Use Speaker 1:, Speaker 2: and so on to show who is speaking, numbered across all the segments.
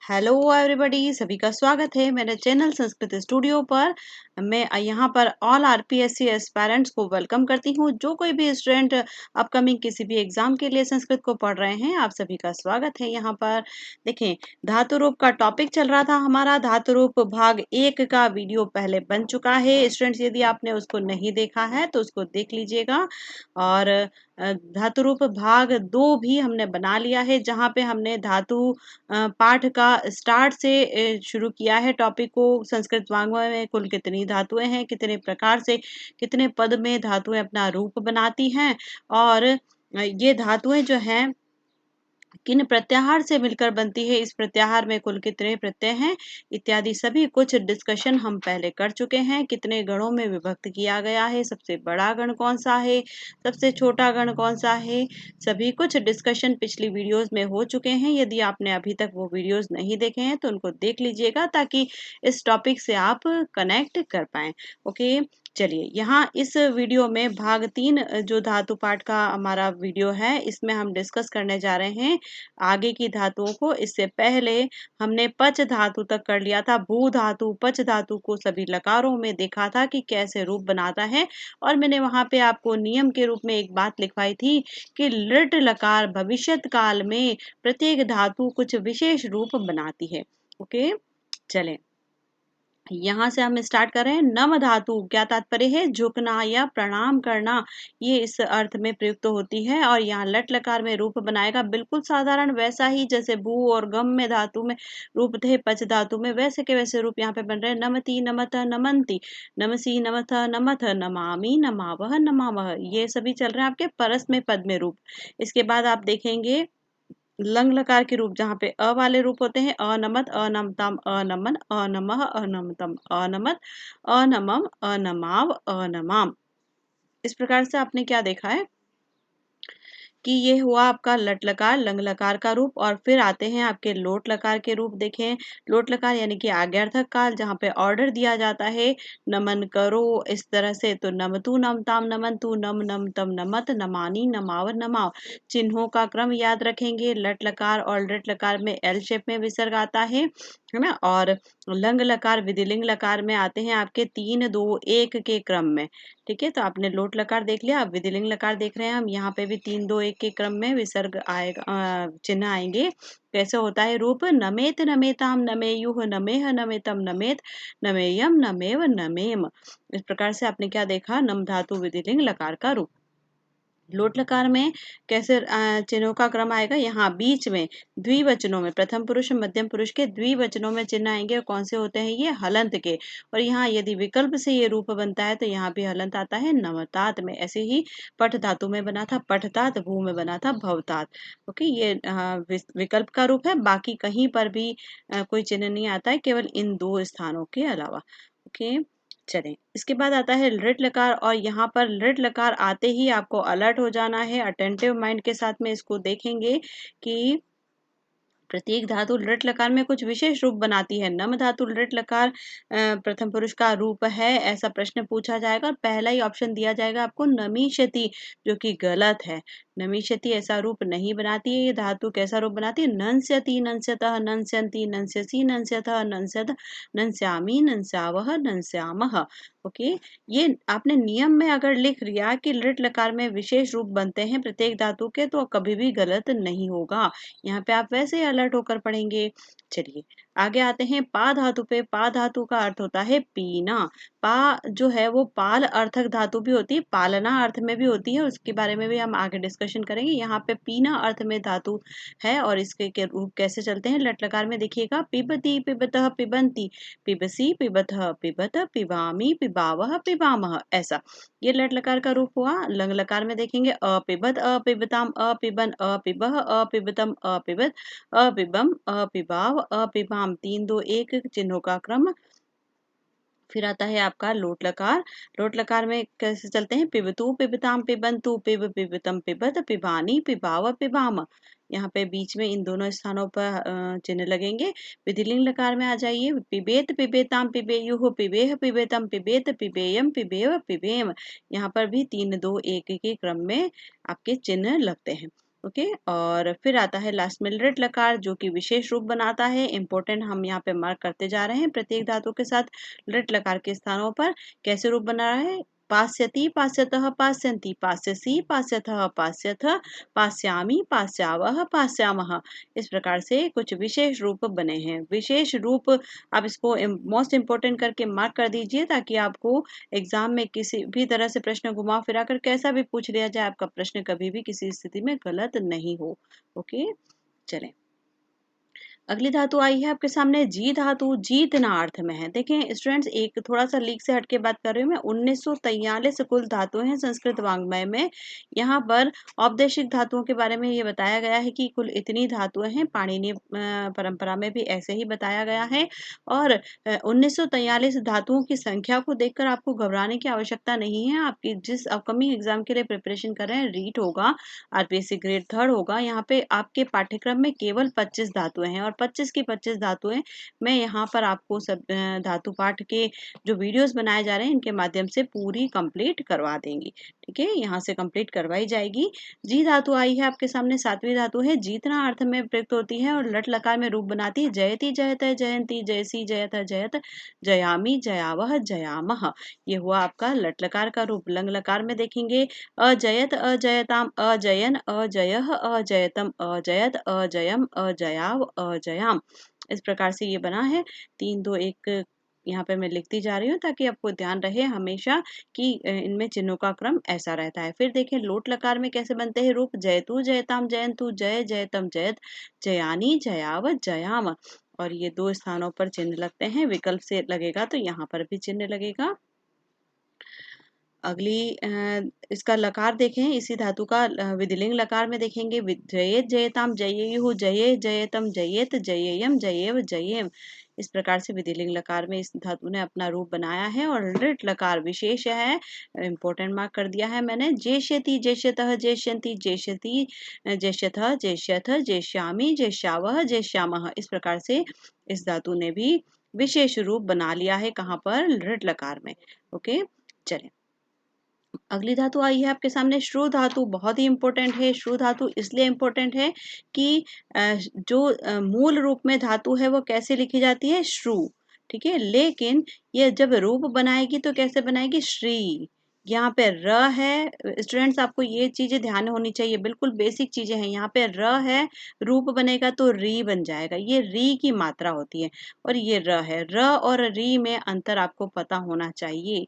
Speaker 1: Hello everybody, सभी का स्वागत है मेरे चैनल संस्कृत स्टूडियो पर। मैं यहाँ पर ऑल आरपीएससी एस्पायरेंट्स को वेलकम करती हूँ। जो कोई भी स्टूडेंट अपकमिंग किसी भी एग्जाम के लिए संस्कृत को पढ़ रहे हैं, आप सभी का स्वागत है यहाँ पर। देखें, धातु रूप का टॉपिक चल रहा था हमारा। धातु रूप भाग 1 का वीडियो पहले बन चुका है स्टूडेंट्स। यदि आपने उसको नहीं देखा है तो उसको देख लीजिएगा। और धातु रूप भाग 2 भी हमने बना लिया है, जहाँ पे हमने धातु पाठ का स्टार्ट से शुरू किया है टॉपिक को। संस्कृत वाङ्मय में कुल कितनी धातुएं हैं, कितने प्रकार से, कितने पद में धातुएं अपना रूप बनाती हैं, और ये धातुएं जो हैं किन प्रत्याहार से मिलकर बनती है, इस प्रत्याहार में कुल कितने प्रत्यय हैं, इत्यादि सभी कुछ डिस्कशन हम पहले कर चुके हैं। कितने गणों में विभक्त किया गया है, सबसे बड़ा गण कौन सा है, सबसे छोटा गण कौन सा है, सभी कुछ डिस्कशन पिछली वीडियोस में हो चुके हैं। यदि आपने अभी तक वो वीडियोस नहीं देखे हैं तो उनको देख लीजिएगा, ताकि इस टॉपिक से आप कनेक्ट कर पाएं। ओके, चलिए यहाँ इस वीडियो में भाग 3 जो धातु पाठ का हमारा वीडियो है, इसमें हम डिस्कस करने जा रहे हैं आगे की धातुओं को। इससे पहले हमने पच धातु तक कर लिया था। भू धातु, पच धातु को सभी लकारों में देखा था कि कैसे रूप बनाता है, और मैंने वहां पे आपको नियम के रूप में एक बात लिखवाई थी कि लृट लकार भविष्यत काल में प्रत्येक धातु कुछ विशेष रूप बनाती है। ओके, चलें यहाँ से हम स्टार्ट कर रहे हैं। नम धातु क्या तात्पर्य है, झुकना या प्रणाम करना, ये इस अर्थ में प्रयुक्त होती है। और यहाँ लट लकार में रूप बनाएगा बिल्कुल साधारण वैसा ही जैसे भू और गम में धातु में रूप थे, पच धातु में वैसे के वैसे रूप यहाँ पे बन रहे हैं। नमति, नमत, नमंती, नमसी, नमथ, नमथ, नमामि, नमावह, नमावह, ये सभी चल रहे हैं आपके परस में पद में रूप। इसके बाद आप देखेंगे लंग लकार के रूप, जहाँ पे अ वाले रूप होते हैं। अनमत, अनमतम, अनमन, अनमः, अनमतम, अनमत, अनमम, अनमाव, अनमाम। इस प्रकार से आपने क्या देखा है कि ये हुआ आपका लट लकार, लंग लकार का रूप। और फिर आते हैं आपके लोट लकार के रूप। देखें, लोट लकार यानी कि आज्ञार्थक काल, जहाँ पे ऑर्डर दिया जाता है नमन करो, इस तरह से। तो नमतु, नमताम, नमनतु, नम नम तम, नमत, नमानी, नमाव, नमाव। चिन्हों का क्रम याद रखेंगे। लट लकार और लट लकार में एल शेप में विसर्ग आता है ना। और लंग लकार विधिलिंग लकार में आते हैं आपके 3 2 1 के क्रम में। ठीक है, तो आपने लोट लकार देख लिया। अब विधिलिंग लकार देख रहे हैं हम। यहाँ पे भी 3 2 1 के क्रम में विसर्ग आएगा, चिन्ह आएंगे। कैसे होता है रूप, नमेत, नमेताम, नमेयुः, नमेह, नमेतम, नमेत, नमेयम, नमेव, नमेम। इस प्रकार से आपने क्या देखा, नम धातु विधिलिंग लकार का रूप। लोट लकार में कैसे चिन्हों का क्रम आएगा, यहाँ बीच में द्विवचनों में, प्रथम पुरुष मध्यम पुरुष के द्विवचनों में चिन्ह आएंगे। और कौन से होते हैं ये, हलंत के। और यहाँ यदि विकल्प से ये रूप बनता है तो यहाँ भी हलंत आता है नवतात में। ऐसे ही पठ धातु में बना था पठतात, भू में बना था भवतात। ओके, ये विकल्प का रूप है। बाकी कहीं पर भी कोई चिन्ह नहीं आता है, केवल इन 2 स्थानों के अलावा। ओके, चलें, इसके बाद आता है लृट लकार। और यहाँ पर लृट लकार आते ही आपको अलर्ट हो जाना है। अटेंटिव माइंड के साथ में इसको देखेंगे कि प्रत्येक धातु लृट लकार में कुछ विशेष रूप बनाती है। नम धातु लृट लकार प्रथम पुरुष का रूप है, ऐसा प्रश्न पूछा जाएगा। और पहला ही ऑप्शन दिया जाएगा आपको नमीष्यति, जो कि गलत है। नमीष्यति ऐसा रूप नहीं बनाती है। ये धातु कैसा रूप बनाती है, नंस्यति, नंस्यतः, नंस्यन्ति, नंस्यसि, नंस्यतः, नंस्यत, नंस्यामि, नंस्यावह, नंस्यामः। ओके, ये आपने नियम में अगर लिख लिया कि लृट लकार में विशेष रूप बनते हैं प्रत्येक धातु के, तो कभी भी गलत नहीं होगा। यहाँ पे आप वैसे ही अलर्ट होकर पढ़ेंगे। चलिए आगे आते हैं पा धातु पे। पा धातु का अर्थ होता है पीना। पा जो है वो पाल अर्थक धातु भी होती है, पालना अर्थ में भी होती है, उसके बारे में भी हम आगे डिस्कशन करेंगे। यहाँ पे पीना अर्थ में धातु है। और इसके के रूप कैसे चलते हैं, लट लकार में देखिएगा, पिबती, पिबतः, पिबंती, पिबसी, पिबतः, पिबत, पिबामी, पिबावह, पिबामह, ऐसा ये लट लकार का रूप हुआ। लंग लकार में देखेंगे, अपिबत, अपिबताम, अपिबन, अपिबह, अपिबतम, अपिबत, अपिबम, अपिबाव, अपिबाम, 3 2 1 चिन्हों का क्रम। फिर आता है आपका लोट लकार। लोट लकार में कैसे चलते हैं, पिबतु, पिबताम, पिबंतु, पिब, पिबतम, पिबत, पिबानी, पिबाव, पिबाम। यहाँ पे बीच में इन दोनों स्थानों पर चिन्ह लगेंगे। विधिलिंग लकार में आ जाइए, पिबेत, पिबेताम, पिबेयुः, पिबेह, पिबेतम, पिबेत, पिबेयम, पिबेव, पिबेम। यहाँ पर भी 3 2 1 के क्रम में आपके चिन्ह लगते हैं। ओके। और फिर आता है लास्ट में लृट लकार, जो कि विशेष रूप बनाता है। इंपॉर्टेंट हम यहाँ पे मार्क करते जा रहे हैं प्रत्येक धातु के साथ लृट लकार के स्थानों पर कैसे रूप बना रहा है। पास्यति, पास्यतः, पास्यन्ति, पास्यसि, पास्यथः, पास्यथ, पास्यामि, पास्यावः, पास्यामः। इस प्रकार से कुछ विशेष रूप बने हैं। विशेष रूप आप इसको मोस्ट इम्पोर्टेंट करके मार्क कर दीजिए, ताकि आपको एग्जाम में किसी भी तरह से प्रश्न घुमा फिरा कर कैसा भी पूछ लिया जाए, आपका प्रश्न कभी भी किसी स्थिति में गलत नहीं हो। ओके, चलें। अगली धातु आई है आपके सामने जी धातु। जीतना अर्थ में है। देखें स्टूडेंट्स, एक थोड़ा सा लीक से हटके बात कर रही हूँ मैं। 1943 कुल धातुएं हैं संस्कृत वाङ्मय में। यहाँ पर औपदेशिक धातुओं के बारे में ये बताया गया है कि कुल इतनी धातुएं हैं। पाणिनीय परंपरा में भी ऐसे ही बताया गया है। और 1943 धातुओं की संख्या को देखकर आपको घबराने की आवश्यकता नहीं है। आपकी जिस अपकमिंग एग्जाम के लिए प्रिपरेशन कर रहे हैं, रीट होगा, आरपीएससी ग्रेड 3 होगा, यहाँ पे आपके पाठ्यक्रम में केवल 25 धातुएं हैं। और 25 की 25 धातुएं मैं यहाँ पर आपको सब धातु पाठ के जो वीडियोस बनाए जा रहे हैं, इनके माध्यम से पूरी कंप्लीट करवा देंगी। ठीक है, यहाँ से कंप्लीट करवाई जाएगी। जी धातु आई है आपके सामने, 7वीं धातु है। जीतना अर्थ में प्रयुक्त होती है और लट लकार में रूप बनाती है। जयति, जयत, जयंती, जयसी, जयत, जयत, जयामी, जयावह, जयामह। ये हुआ आपका लट लकार का रूप। लंग लकार में देखेंगे अजयत, अजयताम, अजयन, अजयः, अजयतम, अजयत, अजयम, अजयाव, अजयाम। इस प्रकार से ये बना है। 3 2 1 यहाँ पे मैं लिखती जा रही हूँ, ताकि आपको ध्यान रहे हमेशा कि इनमें चिन्हों का क्रम ऐसा रहता है। फिर देखें लोट लकार में कैसे बनते हैं रूप। जयतु, जयताम, जयंतु, जय, जयतम, जयत, जयानी, जयाव, जयाम। और ये 2 स्थानों पर चिन्ह लगते हैं। विकल्प से लगेगा तो यहाँ पर भी चिन्ह लगेगा। अगली इसका लकार देखें, इसी धातु का विधिलिंग लकार में देखेंगे। जयेत, जयताम, जयेयुः, जये, जयतम, जयेत, जयेयम, जयेव, जयेम। इस प्रकार से विधिलिंग लकार में इस धातु ने अपना रूप बनाया है। और लृट लकार विशेष है, इंपॉर्टेंट मार्क कर दिया है मैंने। जेष्यति, जेष्यतः, जेष्यन्ति, जेष्यति, जेष्यथः, जेष्यथ, जेष्यामि, जेष्यावः, जेष्यामः। इस प्रकार से इस धातु ने भी विशेष रूप बना लिया है। कहाँ पर? लृट लकार में। ओके, चलें। अगली धातु आई है आपके सामने श्रु धातु। बहुत ही इंपॉर्टेंट है। श्रु धातु इसलिए इंपॉर्टेंट है कि जो मूल रूप में धातु है वो कैसे लिखी जाती है? श्रु। ठीक है, लेकिन ये जब रूप बनाएगी तो कैसे बनाएगी? श्री। यहाँ पे र है। स्टूडेंट्स, आपको ये चीजें ध्यान होनी चाहिए, बिल्कुल बेसिक चीजें हैं। यहाँ पे र है, रूप बनेगा तो री बन जाएगा। ये री की मात्रा होती है और ये र है। र और री में अंतर आपको पता होना चाहिए।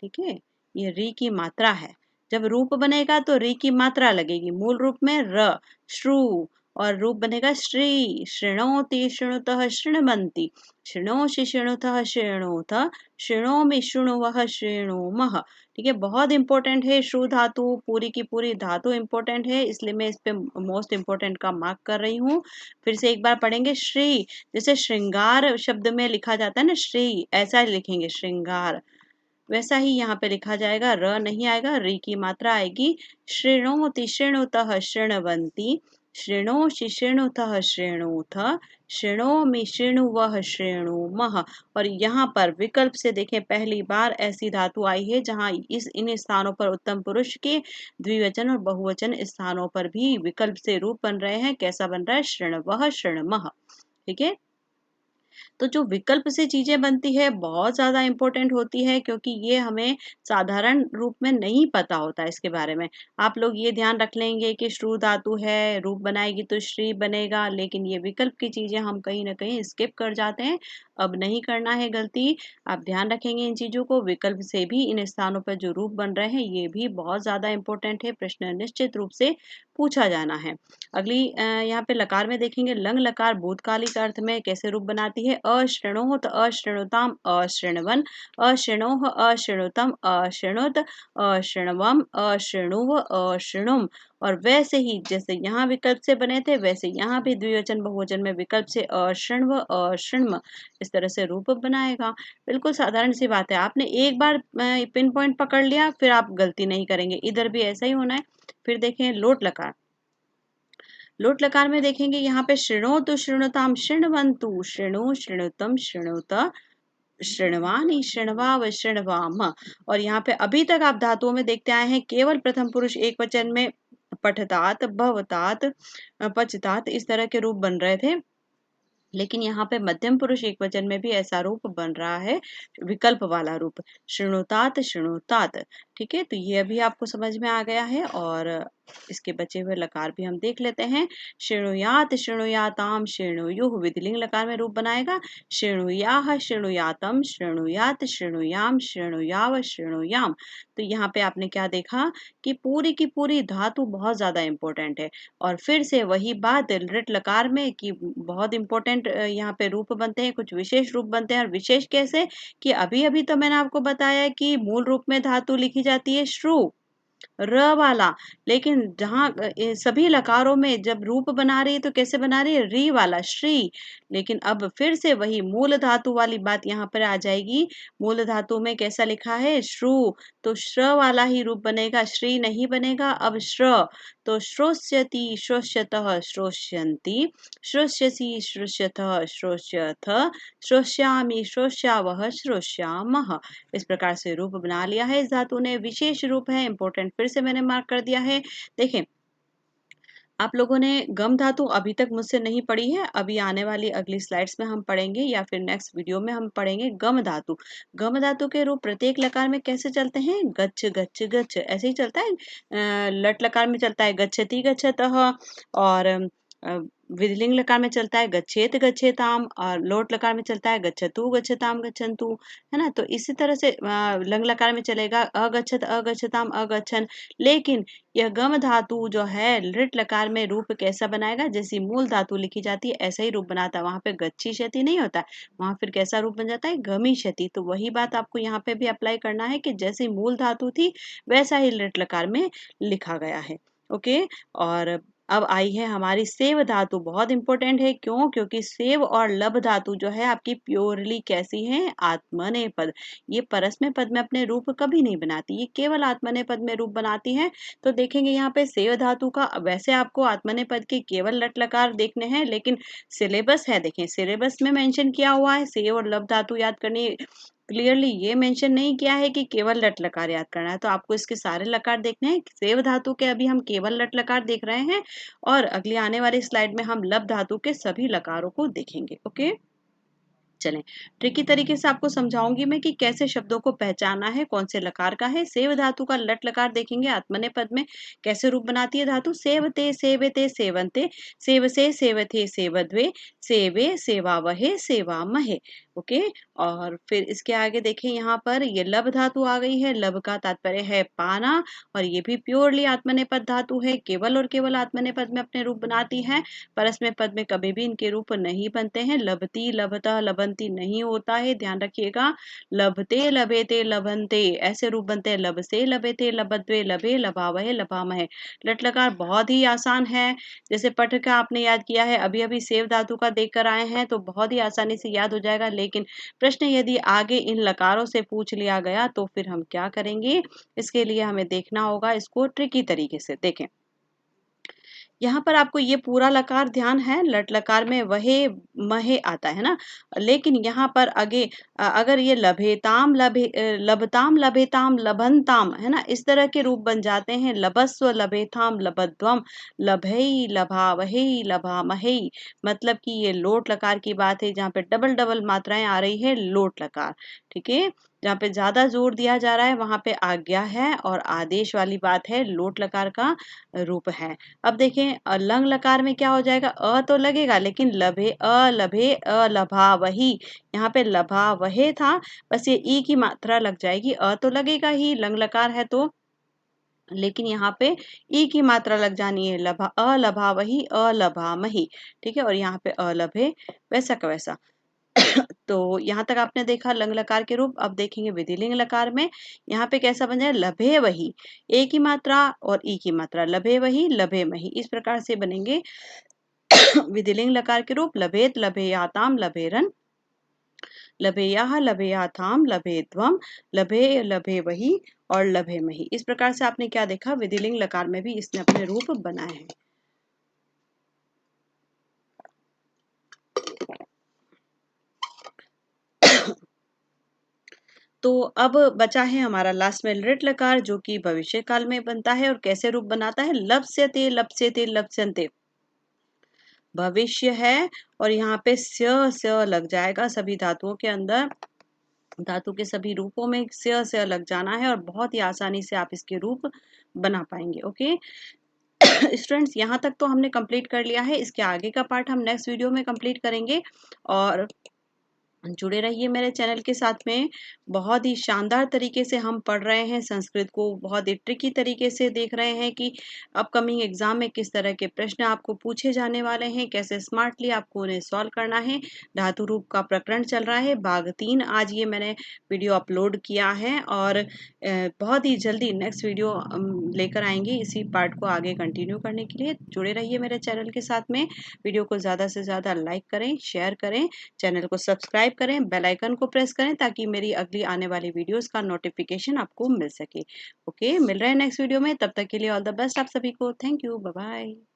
Speaker 1: ठीक है, ये री की मात्रा है। जब रूप बनेगा तो री की मात्रा लगेगी। मूल रूप में र, श्रु, और रूप बनेगा श्री। शृणोति, शृणुतः, शृण्वन्ति, शृणोषि, शृणुतः, शृणोथ, शृणोमि, शृणुवः, शृणुमः। ठीक है, बहुत इंपॉर्टेंट है श्रु धातु। पूरी की पूरी धातु इंपॉर्टेंट है, इसलिए मैं इस पे मोस्ट इंपॉर्टेंट का मार्क कर रही हूँ। फिर से एक बार पढ़ेंगे। श्री, जैसे श्रृंगार शब्द में लिखा जाता है ना, श्री, ऐसा लिखेंगे श्रृंगार, वैसा ही यहाँ पे लिखा जाएगा। र नहीं आएगा, री की मात्रा आएगी। शृणोति, शृणुतः, शृण्वन्ति, शृणोषि, शृणुतः, शृणुथ, शृणोमि, शृणुवः, शृणुमः। और यहाँ पर विकल्प से देखें, पहली बार ऐसी धातु आई है जहाँ इन स्थानों पर उत्तम पुरुष के द्विवचन और बहुवचन स्थानों पर भी विकल्प से रूप बन रहे हैं। कैसा बन रहा है? शृण्वः, शृण्मः। ठीक है, तो जो विकल्प से चीजें बनती है बहुत ज्यादा इंपॉर्टेंट होती है, क्योंकि ये हमें साधारण रूप में नहीं पता होता है इसके बारे में। आप लोग ये ध्यान रख लेंगे कि श्रु धातु है, रूप बनाएगी तो श्री बनेगा, लेकिन ये विकल्प की चीजें हम कहीं ना कहीं स्किप कर जाते हैं। अब नहीं करना है गलती, आप ध्यान रखेंगे इन चीजों को। विकल्प से भी इन स्थानों पर जो रूप बन रहे हैं ये भी बहुत ज्यादा इंपॉर्टेंट है, प्रश्न निश्चित रूप से पूछा जाना है। अगली यहाँ पे लकार में देखेंगे। लंग लकार भूतकालिक अर्थ में कैसे रूप बनाती है? अशृणोत, अशृणुताम, अशृण्वन, अशृणोह, अशृणुतम, अशृणुत, अशृण्वम, अशृणुव, अशृणुम। और वैसे ही जैसे यहाँ विकल्प से बने थे, वैसे यहाँ भी द्विवचन बहुवचन में विकल्प से अशृण्व, अशृण्म, इस तरह से रूप बनाएगा। बिल्कुल साधारण सी बात है। आपने एक बार पिन पॉइंट पकड़ लिया, फिर आप गलती नहीं करेंगे। इधर भी ऐसा ही होना है। फिर देखें लोट लकार। लोट लकार में देखेंगे यहाँ पे शृणोतु, शृणुताम, शृण्वन्तु, शृणु, शृणुतम, शृणुत, शृण्वानि, शृण्वाव, शृण्वाम। और यहाँ पे अभी तक आप धातुओं में देखते आए हैं केवल प्रथम पुरुष एक वचन में पठतात, भवतात, पचतात, इस तरह के रूप बन रहे थे। लेकिन यहाँ पे मध्यम पुरुष एकवचन में भी ऐसा रूप बन रहा है, विकल्प वाला रूप, शृणुतात, शृणुतात। ठीक है, तो ये अभी आपको समझ में आ गया है। और इसके बचे हुए लकार भी हम देख लेते हैं। शृणुयात, शृणुयाताम, शृणुयुः, विधिलिंग लकार में रूप बनाएगा। शृणुयाः, शृणुयातम, शृणुयात, शृणुयाम, शृणुयाव, शृणुयाम। तो यहाँ पे आपने क्या देखा कि पूरी की पूरी धातु बहुत ज्यादा इंपॉर्टेंट है। और फिर से वही बात लृट लकार में कि बहुत इंपॉर्टेंट यहाँ पे रूप बनते हैं, कुछ विशेष रूप बनते हैं। और विशेष कैसे कि अभी अभी तो मैंने आपको बताया कि मूल रूप में धातु लिखी जाती है श्रु, र वाला। लेकिन जहाँ सभी लकारों में जब रूप बना रही है तो कैसे बना रही है, री वाला, श्री। लेकिन अब फिर से वही मूल धातु वाली बात यहाँ पर आ जाएगी। मूल धातु में कैसा लिखा है, श्रु, तो श्र वाला ही रूप बनेगा, श्री नहीं बनेगा। अब श्र, तो श्रोष्यति, श्रोष्यतः, श्रोष्यन्ति, श्रोष्यसि, श्रोष्यथः, श्रोष्यथ, श्रोष्यामि, श्रोष्यावः, श्रोष्यामः। इस प्रकार से रूप बना लिया है इस धातु ने। विशेष रूप है, इंपॉर्टेंट, फिर से मैंने मार्क कर दिया है। देखें, आप लोगों ने गम धातु अभी तक मुझसे नहीं पढ़ी है, अभी आने वाली अगली स्लाइड्स में हम पढ़ेंगे या फिर नेक्स्ट वीडियो में हम पढ़ेंगे गम धातु। गम धातु के रूप प्रत्येक लकार में कैसे चलते हैं, गच्छ गच्छ गच्छ, ऐसे ही चलता है। लट लकार में चलता है गच्छति गच्छतः, और विधिलिंग लकार में चलता है गच्छेत गच्छेताम, और लोट लकार में चलता है गच्छतु गच्छताम गच्छन्तु, है ना। तो इसी तरह से लंग लकार में चलेगा अगच्छत अगच्छताम अगच्छन। लेकिन यह गम धातु जो है लृट लकार में रूप कैसा बनाएगा, जैसी मूल धातु लिखी जाती है ऐसा ही रूप बनाता है। वहां पे गच्छी क्षति नहीं होता है, वहां फिर कैसा रूप बन जाता है, गमी क्षति। तो वही बात आपको यहाँ पे भी अप्लाई करना है कि जैसी मूल धातु थी वैसा ही लृट लकार में लिखा गया है। ओके। और अब आई है हमारी सेव धातु, बहुत इंपॉर्टेंट है। क्यों, क्योंकि सेव और लब धातु जो है आपकी प्योरली कैसी है, आत्मनेय पद। ये परस्मय पद में अपने रूप कभी नहीं बनाती, ये केवल आत्मनेय पद में रूप बनाती है। तो देखेंगे यहाँ पे सेव धातु का, वैसे आपको आत्मनेय पद के केवल लट लकार देखने हैं, लेकिन सिलेबस है, देखें सिलेबस में मेंशन किया हुआ है सेव और लब धातु याद करनी। क्लियरली ये मेंशन नहीं किया है कि केवल लट लकार याद करना है। तो आपको इसके सारे लकार देखने हैं। सेव धातु के अभी हम केवल लट लकार देख रहे हैं, और अगली आने वाली स्लाइड में हम लब धातु के सभी लकारों को देखेंगे। ओके, चलें, ट्रिकी तरीके से आपको समझाऊंगी मैं कि कैसे शब्दों को पहचानना है, कौन से लकार का है। सेव धातु का लट लकार देखेंगे आत्मनेय पद में कैसे रूप बनाती है धातु, सेवते सेवते सेवन्ते, सेवसे सेवथे सेवद्वे, सेवे सेवावहे सेवामहे। ओके। और फिर इसके आगे देखें, यहाँ पर ये लब धातु आ गई है। लब का तात्पर्य है पाना, और ये भी प्योरली आत्मनेय पद धातु है, केवल और केवल आत्मनेय पद में अपने रूप बनाती है। परस्मय पद में कभी भी इनके रूप नहीं बनते हैं। लभती, लभता, लभंती नहीं होता है, ध्यान रखिएगा। लभते, लभेते, लभंते ऐसे रूप बनते हैं। लभसे, लभेते, लभद्वे, लभे, लभावहे, लभामहे। लट लकार बहुत ही आसान है। जैसे पठ का आपने याद किया है, अभी अभी सेव धातु का देख कर आए हैं, तो बहुत ही आसानी से याद हो जाएगा। लेकिन प्रश्न यदि आगे इन लकारों से पूछ लिया गया तो फिर हम क्या करेंगे, इसके लिए हमें देखना होगा इसको ट्रिकी तरीके से। देखें, यहाँ पर आपको ये पूरा लकार ध्यान है, लट लकार में वहे महे आता है ना। लेकिन यहाँ पर आगे अगर ये लभेताम लभताम लभेताम लभनताम, है ना, इस तरह के रूप बन जाते हैं। लभस्व लभेताम लभद्वम, लभई लभावही लभामही। मतलब कि ये लोट लकार की बात है, जहाँ पे डबल डबल मात्राएं आ रही है, लोट लकार। ठीक है, जहाँ पे ज्यादा जोर दिया जा रहा है वहां पे आज्ञा है, और आदेश वाली बात है, लोट लकार का रूप है। अब देखें, लंग लकार में क्या हो जाएगा, अ तो लगेगा, लेकिन लभे अलभे अलभा वही। यहाँ पे लभा वहे था, बस ये ई की मात्रा लग जाएगी। अ तो लगेगा ही, लंग लकार है तो, लेकिन यहाँ पे ई की मात्रा लग जानी है। लभा अलभा वही अलभा मही। ठीक है, और यहाँ पे अलभे वैसा का वैसा। तो यहाँ तक आपने देखा लंग लकार के रूप। अब देखेंगे विधिलिंग लकार में, यहाँ पे कैसा बन जाए, लभे वही, ए की मात्रा और ई की मात्रा, लभे वही लभे मही, इस प्रकार से बनेंगे विधिलिंग लकार के रूप। लभेत लभेयाताम लभेरन, लभेयाह लभेयाथाम लभेध्वम, लभे लभे वही और लभे मही। इस प्रकार से आपने क्या देखा, विधिलिंग लकार में भी इसने अपने रूप बनाए हैं। तो अब बचा है हमारा लास्ट में लृट लकार, जो कि भविष्य काल में बनता है और कैसे रूप बनाता है, लप्स्यते लप्स्यते लप्स्यन्ते। भविष्य है और यहाँ पे स्य लग जाएगा सभी धातुओं के अंदर। धातु के सभी रूपों में स्य लग जाना है और बहुत ही आसानी से आप इसके रूप बना पाएंगे। ओके स्टूडेंट्स, यहाँ तक तो हमने कंप्लीट कर लिया है। इसके आगे का पार्ट हम नेक्स्ट वीडियो में कंप्लीट करेंगे और जुड़े रहिए मेरे चैनल के साथ में। बहुत ही शानदार तरीके से हम पढ़ रहे हैं संस्कृत को, बहुत ही ट्रिकी तरीके से देख रहे हैं कि अपकमिंग एग्जाम में किस तरह के प्रश्न आपको पूछे जाने वाले हैं, कैसे स्मार्टली आपको उन्हें सॉल्व करना है। धातु रूप का प्रकरण चल रहा है, भाग 3 आज ये मैंने वीडियो अपलोड किया है और बहुत ही जल्दी नेक्स्ट वीडियो लेकर आएंगे इसी पार्ट को आगे कंटिन्यू करने के लिए। जुड़े रहिए मेरे चैनल के साथ में। वीडियो को ज़्यादा से ज़्यादा लाइक करें, शेयर करें, चैनल को सब्सक्राइब करें, बेल आइकन को प्रेस करें ताकि मेरी अगली आने वाली वीडियोस का नोटिफिकेशन आपको मिल सके। ओके, मिल रहे हैं नेक्स्ट वीडियो में। तब तक के लिए ऑल द बेस्ट आप सभी को। Thank you, bye bye.